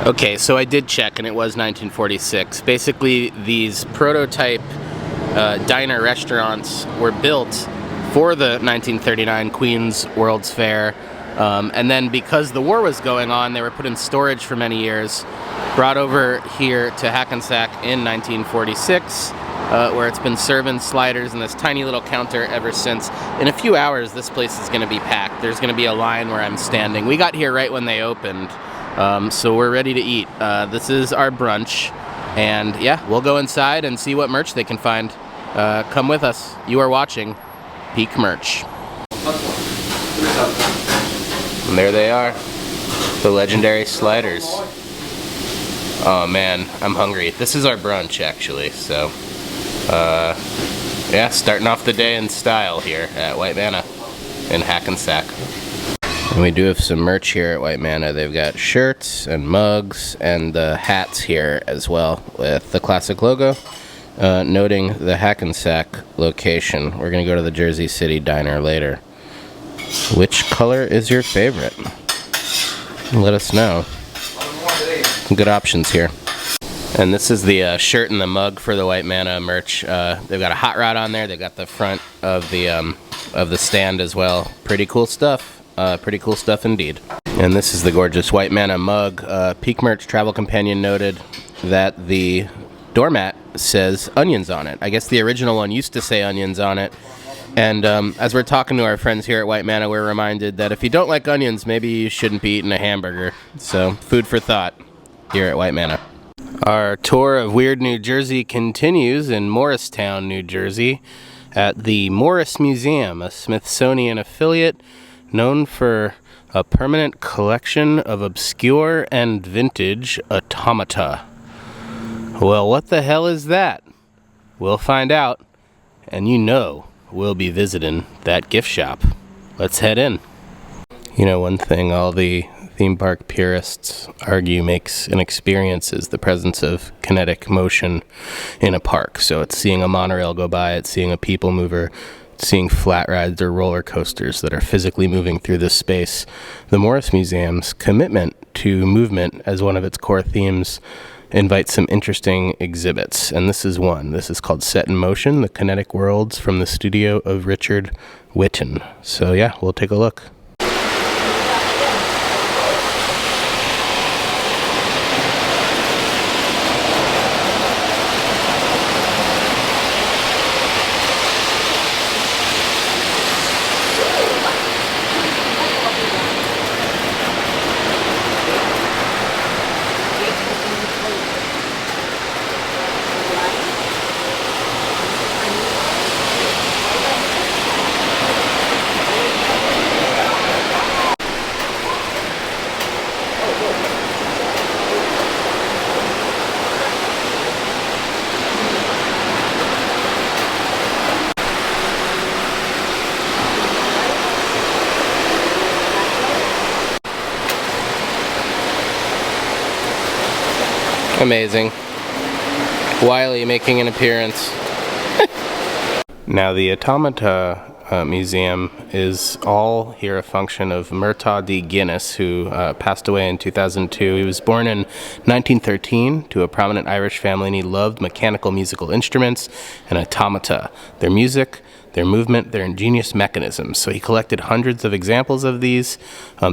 Okay, so I did check and it was 1946. Basically, these prototype diner restaurants were built for the 1939 Queen's World's Fair. And then because the war was going on, they were put in storage for many years, brought over here to Hackensack in 1946, where it's been serving sliders in this tiny little counter ever since. In a few hours, this place is going to be packed. There's going to be a line where I'm standing. We got here right when they opened, so we're ready to eat. This is our brunch, and yeah, we'll go inside and see what merch they can find. Come with us. You are watching Peak Merch. And there they are, the legendary sliders. Oh man, I'm hungry. This is our brunch actually, so yeah, starting off the day in style here at White Manna in Hackensack. And we do have some merch here at White Manna. They've got shirts and mugs and hats here as well with the classic logo, noting the Hackensack location. We're gonna go to the Jersey City Diner later. Which color is your favorite? Let us know. Some good options here. And this is the shirt and the mug for the White Manna merch. They've got a hot rod on there. They've got the front of the stand as well. Pretty cool stuff. Pretty cool stuff indeed. And this is the gorgeous White Manna mug. Peak Merch Travel Companion noted that the doormat says onions on it. I guess the original one used to say onions on it. And as we're talking to our friends here at White Manna, we're reminded that if you don't like onions, maybe you shouldn't be eating a hamburger. So, food for thought here at White Manna. Our tour of Weird New Jersey continues in Morristown, New Jersey, at the Morris Museum, a Smithsonian affiliate known for a permanent collection of obscure and vintage automata. Well, what the hell is that? We'll find out, and you know we'll be visiting that gift shop. Let's head in. You know, one thing all the theme park purists argue makes an experience is the presence of kinetic motion in a park. So it's seeing a monorail go by, it's seeing a people mover, it's seeing flat rides or roller coasters that are physically moving through this space. The Morris Museum's commitment to movement as one of its core themes invites some interesting exhibits, and this is one. This is called Set in Motion, The Kinetic Worlds, from the studio of Richard Whitten. So yeah, we'll take a look. Amazing. Wiley making an appearance. Now the Automata Museum is all here a function of Murtagh D. Guinness, who passed away in 2002. He was born in 1913 to a prominent Irish family, and he loved mechanical musical instruments and automata, their music, their movement, their ingenious mechanisms. So he collected hundreds of examples of these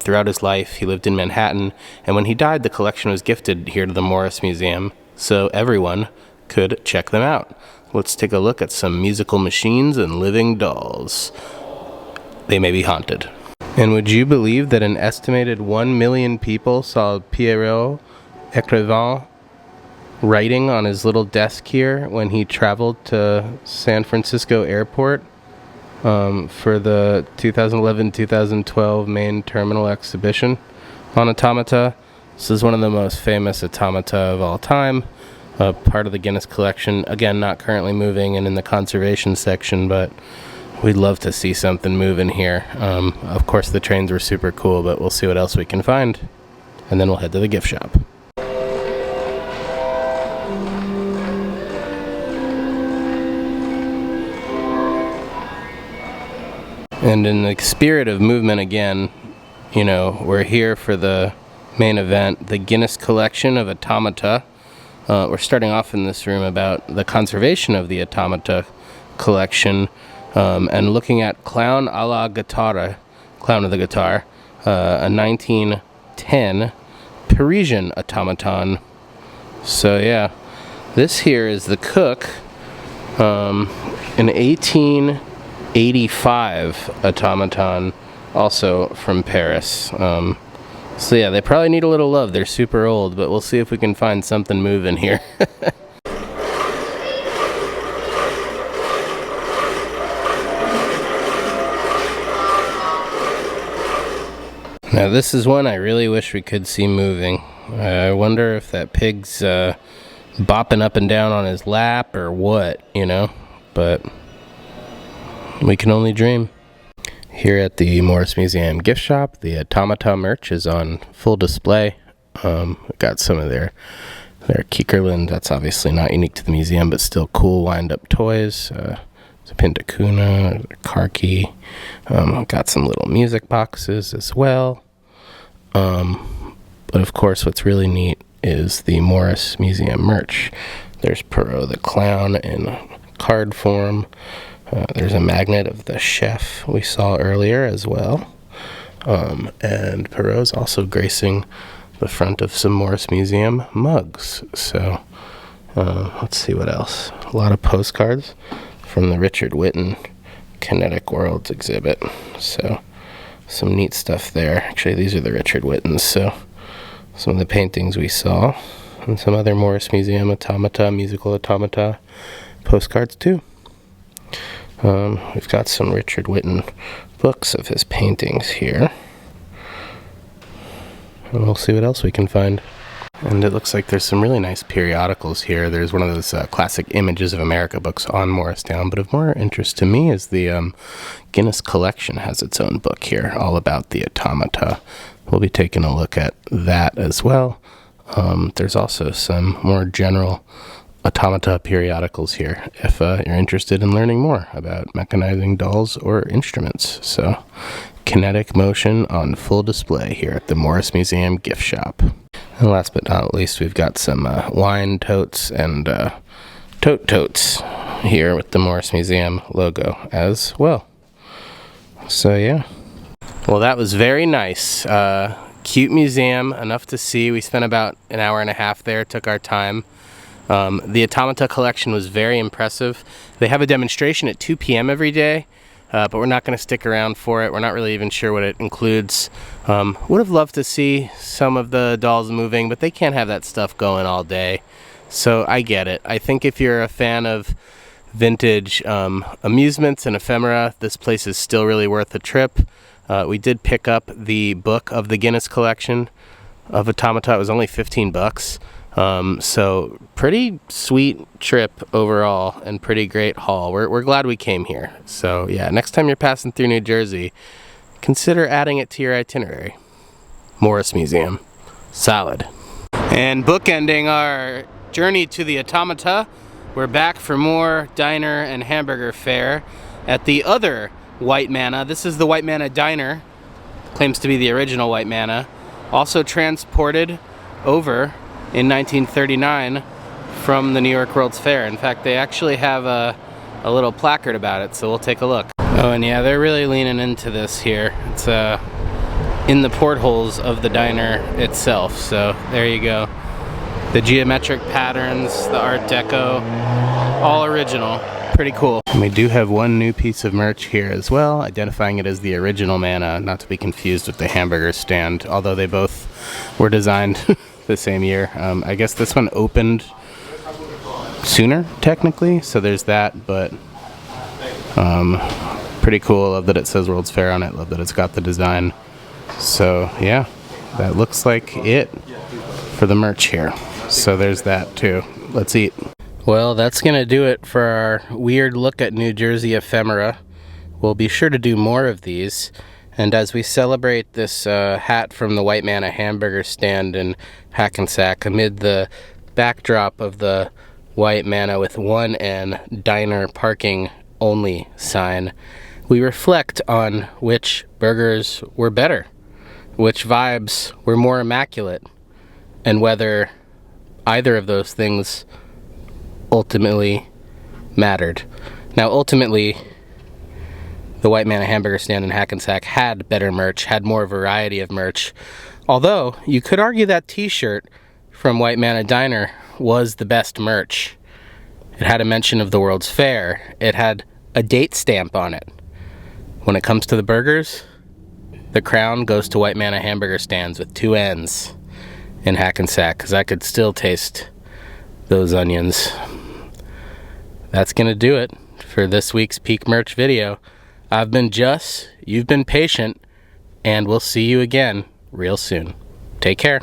throughout his life. He lived in Manhattan, and when he died, the collection was gifted here to the Morris Museum, so everyone could check them out. Let's take a look at some musical machines and living dolls. They may be haunted. And would you believe that an estimated 1 million people saw Pierrot Écrivain writing on his little desk here when he traveled to San Francisco Airport for the 2011-2012 main terminal exhibition on automata? This is one of the most famous automata of all time, part of the Guinness collection. Again, not currently moving and in the conservation section, but we'd love to see something move in here. Of course, the trains were super cool, but we'll see what else we can find, and then we'll head to the gift shop. And in the spirit of movement again, you know, we're here for the main event, the Guinness collection of Automata. We're starting off in this room about the conservation of the Automata collection, and looking at Clown a la Guitarra, Clown of the Guitar, a 1910 Parisian automaton. So yeah, this here is the Cook, an 1885 automaton, also from Paris. So yeah, they probably need a little love. They're super old, but we'll see if we can find something moving here. Now this is one I really wish we could see moving. I wonder if that pig's bopping up and down on his lap or what, you know, but we can only dream. Here at the Morris Museum gift shop, the Automata merch is on full display. We've got some of their Kiekerland. That's obviously not unique to the museum, but still cool wind-up toys. It's a Pintakuna, a car key. Got some little music boxes as well. But of course, what's really neat is the Morris Museum merch. There's Perot the Clown in card form. There's a magnet of the chef we saw earlier as well. And Perot's also gracing the front of some Morris Museum mugs. So let's see what else. A lot of postcards from the Richard Whitten Kinetic Worlds exhibit. So some neat stuff there. Actually, these are the Richard Whittens. So some of the paintings we saw, and some other Morris Museum automata, musical automata postcards too. We've got some Richard Whitten books of his paintings here. And we'll see what else we can find. And it looks like there's some really nice periodicals here. There's one of those classic Images of America books on Morristown, but of more interest to me is the Guinness collection has its own book here, all about the automata. We'll be taking a look at that as well. There's also some more general automata periodicals here if you're interested in learning more about mechanizing dolls or instruments. So, kinetic motion on full display here at the Morris Museum gift shop. And last but not least, we've got some wine totes and totes here with the Morris Museum logo as well. So yeah. Well, that was very nice. Cute museum, enough to see. We spent about an hour and a half there, took our time. The Automata collection was very impressive. They have a demonstration at 2 p.m. every day, but we're not going to stick around for it. We're not really even sure what it includes. Would have loved to see some of the dolls moving, but they can't have that stuff going all day. So I get it. I think if you're a fan of vintage amusements and ephemera, this place is still really worth a trip. We did pick up the book of the Guinness collection of Automata. It was only $15. So pretty sweet trip overall and pretty great haul. We're glad we came here. So yeah, next time you're passing through New Jersey, consider adding it to your itinerary. Morris Museum. Solid. And bookending our journey to the Automata, we're back for more diner and hamburger fare at the other White Manna. This is the White Manna Diner. Claims to be the original White Manna. Also transported over in 1939 from the New York World's Fair. In fact, they actually have a little placard about it, so we'll take a look. Oh, and yeah, they're really leaning into this here. It's in the portholes of the diner itself, so there you go. The geometric patterns, the Art Deco, all original. Pretty cool. And we do have one new piece of merch here as well, identifying it as the original Manna, not to be confused with the hamburger stand, although they both were designed the same year. I guess this one opened sooner, technically, so there's that, but pretty cool. Love that it says World's Fair on it. Love that it's got the design. So yeah, that looks like it for the merch here. So there's that too. Let's eat. Well, that's gonna do it for our weird look at New Jersey ephemera. We'll be sure to do more of these. And as we celebrate this hat from the White Manna Hamburger Stand in Hackensack amid the backdrop of the White Manna with one N diner parking only sign, we reflect on which burgers were better. which vibes were more immaculate and whether either of those things ultimately mattered. Now, ultimately, the White Manna Hamburger Stand in Hackensack had better merch, had more variety of merch. Although, you could argue that t-shirt from White Manna Diner was the best merch. It had a mention of the World's Fair. It had a date stamp on it. When it comes to the burgers, the crown goes to White Manna Hamburger Stands with 2 N's in Hackensack, because I could still taste those onions. That's gonna do it for this week's Peak Merch video. I've been Juss, you've been patient, and we'll see you again real soon. Take care.